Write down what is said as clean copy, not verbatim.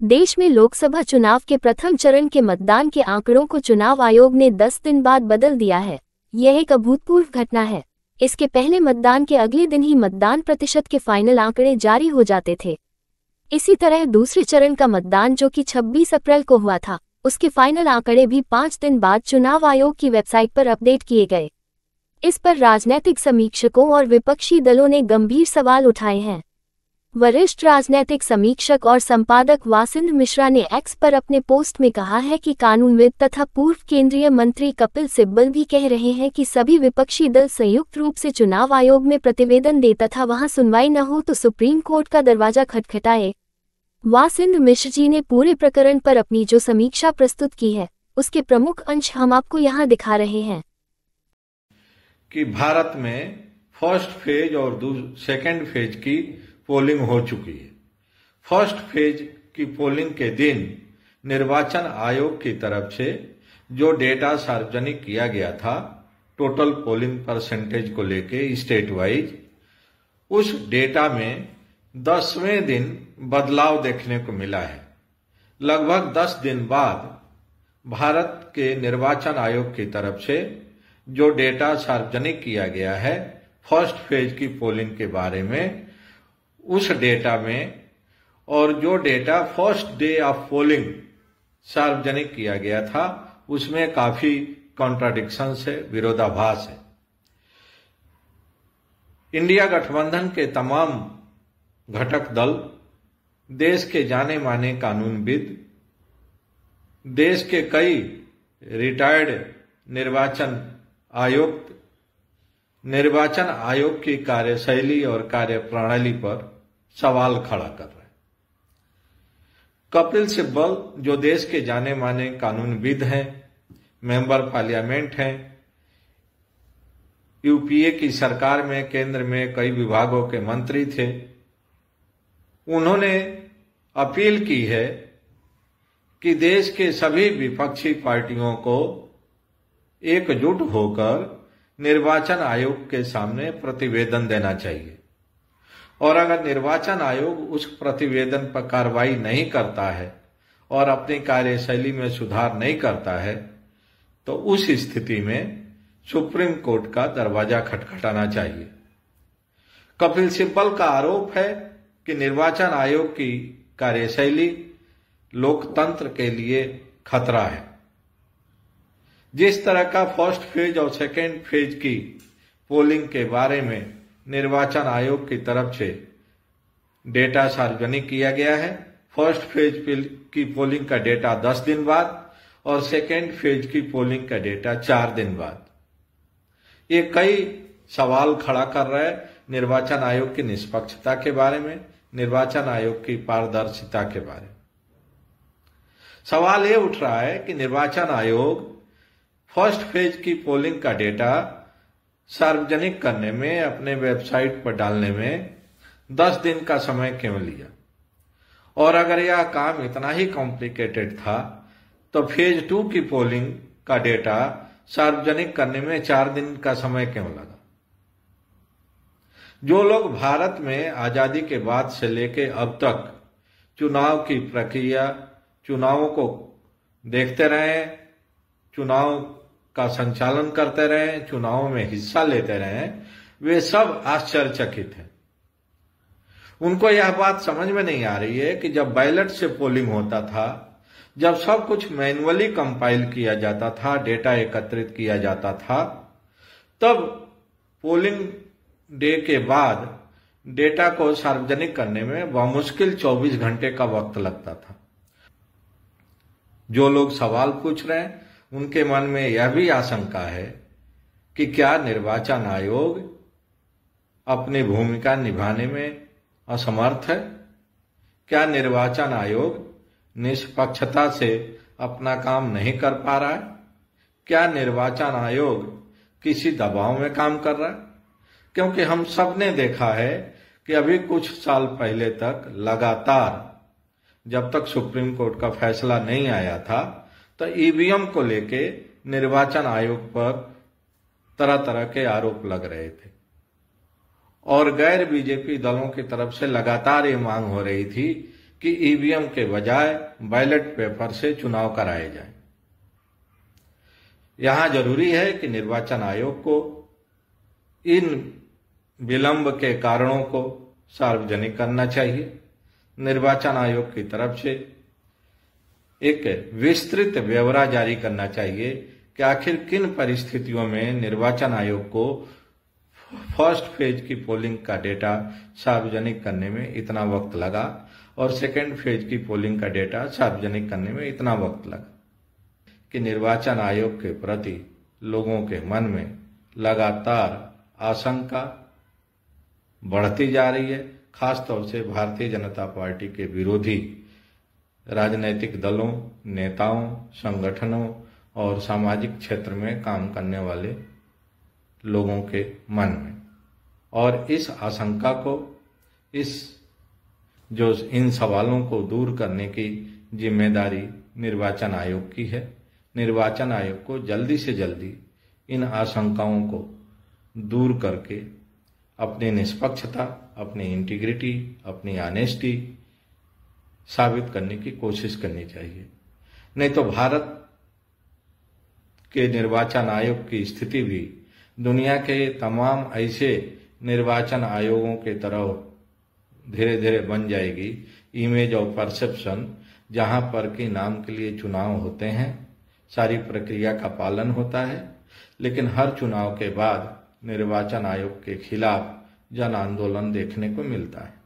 देश में लोकसभा चुनाव के प्रथम चरण के मतदान के आंकड़ों को चुनाव आयोग ने 10 दिन बाद बदल दिया है। यह एक अभूतपूर्व घटना है। इसके पहले मतदान के अगले दिन ही मतदान प्रतिशत के फाइनल आंकड़े जारी हो जाते थे। इसी तरह दूसरे चरण का मतदान जो कि 26 अप्रैल को हुआ था, उसके फाइनल आंकड़े भी 5 दिन बाद चुनाव आयोग की वेबसाइट पर अपडेट किए गए। इस पर राजनीतिक समीक्षकों और विपक्षी दलों ने गंभीर सवाल उठाए हैं। वरिष्ठ राजनीतिक समीक्षक और संपादक वासिंद मिश्रा ने एक्स पर अपने पोस्ट में कहा है कि कानूनविद तथा पूर्व केंद्रीय मंत्री कपिल सिब्बल भी कह रहे हैं कि सभी विपक्षी दल संयुक्त रूप से चुनाव आयोग में प्रतिवेदन दे तथा वहां सुनवाई न हो तो सुप्रीम कोर्ट का दरवाजा खटखटाए। वासिंद मिश्र जी ने पूरे प्रकरण पर अपनी जो समीक्षा प्रस्तुत की है, उसके प्रमुख अंश हम आपको यहाँ दिखा रहे हैं। कि भारत में फर्स्ट फेज और सेकेंड फेज की पोलिंग हो चुकी है। फर्स्ट फेज की पोलिंग के दिन निर्वाचन आयोग की तरफ से जो डेटा सार्वजनिक किया गया था टोटल पोलिंग परसेंटेज को लेके स्टेट वाइज, उस डेटा में 10वें दिन बदलाव देखने को मिला है। लगभग 10 दिन बाद भारत के निर्वाचन आयोग की तरफ से जो डेटा सार्वजनिक किया गया है फर्स्ट फेज की पोलिंग के बारे में, उस डेटा में और जो data first day of polling सार्वजनिक किया गया था उसमें काफी कॉन्ट्राडिक्शंस है, विरोधाभास है। इंडिया गठबंधन के तमाम घटक दल, देश के जाने माने कानूनविद, देश के कई रिटायर्ड निर्वाचन आयुक्त निर्वाचन आयोग की कार्यशैली और कार्यप्रणाली पर सवाल खड़ा कर रहे हैं। कपिल सिब्बल जो देश के जाने माने कानूनविद हैं, मेंबर पार्लियामेंट हैं, यूपीए की सरकार में केंद्र में कई विभागों के मंत्री थे, उन्होंने अपील की है कि देश के सभी विपक्षी पार्टियों को एकजुट होकर निर्वाचन आयोग के सामने प्रतिवेदन देना चाहिए और अगर निर्वाचन आयोग उस प्रतिवेदन पर कार्रवाई नहीं करता है और अपनी कार्यशैली में सुधार नहीं करता है तो उस स्थिति में सुप्रीम कोर्ट का दरवाजा खटखटाना चाहिए। कपिल सिब्बल का आरोप है कि निर्वाचन आयोग की कार्यशैली लोकतंत्र के लिए खतरा है। जिस तरह का फर्स्ट फेज और सेकेंड फेज की पोलिंग के बारे में निर्वाचन आयोग की तरफ से डेटा सार्वजनिक किया गया है, फर्स्ट फेज की पोलिंग का डेटा 10 दिन बाद और सेकेंड फेज की पोलिंग का डेटा 4 दिन बाद, ये कई सवाल खड़ा कर रहा है निर्वाचन आयोग की निष्पक्षता के बारे में, निर्वाचन आयोग की पारदर्शिता के बारे में। सवाल ये उठ रहा है कि निर्वाचन आयोग फर्स्ट फेज की पोलिंग का डेटा सार्वजनिक करने में, अपने वेबसाइट पर डालने में 10 दिन का समय क्यों लिया, और अगर यह काम इतना ही कॉम्प्लिकेटेड था तो फेज 2 की पोलिंग का डेटा सार्वजनिक करने में 4 दिन का समय क्यों लगा। जो लोग भारत में आजादी के बाद से लेके अब तक चुनाव की प्रक्रिया, चुनावों को देखते रहे, चुनाव का संचालन करते रहे, चुनावों में हिस्सा लेते रहे, वे सब आश्चर्यचकित हैं। उनको यह बात समझ में नहीं आ रही है कि जब बैलेट से पोलिंग होता था, जब सब कुछ मैन्युअली कंपाइल किया जाता था, डेटा एकत्रित किया जाता था, तब पोलिंग डे के बाद डेटा को सार्वजनिक करने में बमुश्किल 24 घंटे का वक्त लगता था। जो लोग सवाल पूछ रहे हैं उनके मन में यह भी आशंका है कि क्या निर्वाचन आयोग अपनी भूमिका निभाने में असमर्थ है? क्या निर्वाचन आयोग निष्पक्षता से अपना काम नहीं कर पा रहा है? क्या निर्वाचन आयोग किसी दबाव में काम कर रहा है? क्योंकि हम सब ने देखा है कि अभी कुछ साल पहले तक लगातार, जब तक सुप्रीम कोर्ट का फैसला नहीं आया था, तो ईवीएम को लेके निर्वाचन आयोग पर तरह तरह के आरोप लग रहे थे और गैर बीजेपी दलों की तरफ से लगातार ये मांग हो रही थी कि ईवीएम के बजाय बैलेट पेपर से चुनाव कराए जाएं। यहां जरूरी है कि निर्वाचन आयोग को इन विलंब के कारणों को सार्वजनिक करना चाहिए। निर्वाचन आयोग की तरफ से एक विस्तृत ब्यौरा जारी करना चाहिए कि आखिर किन परिस्थितियों में निर्वाचन आयोग को फर्स्ट फेज की पोलिंग का डेटा सार्वजनिक करने में इतना वक्त लगा और सेकेंड फेज की पोलिंग का डेटा सार्वजनिक करने में इतना वक्त लगा, कि निर्वाचन आयोग के प्रति लोगों के मन में लगातार आशंका बढ़ती जा रही है। खासतौर से भारतीय जनता पार्टी के विरोधी राजनीतिक दलों, नेताओं, संगठनों और सामाजिक क्षेत्र में काम करने वाले लोगों के मन में। और इस आशंका को, इन सवालों को दूर करने की जिम्मेदारी निर्वाचन आयोग की है। निर्वाचन आयोग को जल्दी से जल्दी इन आशंकाओं को दूर करके अपनी निष्पक्षता, अपनी इंटीग्रिटी, अपनी ऑनेस्टी साबित करने की कोशिश करनी चाहिए। नहीं तो भारत के निर्वाचन आयोग की स्थिति भी दुनिया के तमाम ऐसे निर्वाचन आयोगों के तरह धीरे धीरे बन जाएगी, इमेज और परसेप्शन, जहां पर कि नाम के लिए चुनाव होते हैं, सारी प्रक्रिया का पालन होता है, लेकिन हर चुनाव के बाद निर्वाचन आयोग के खिलाफ जन आंदोलन देखने को मिलता है।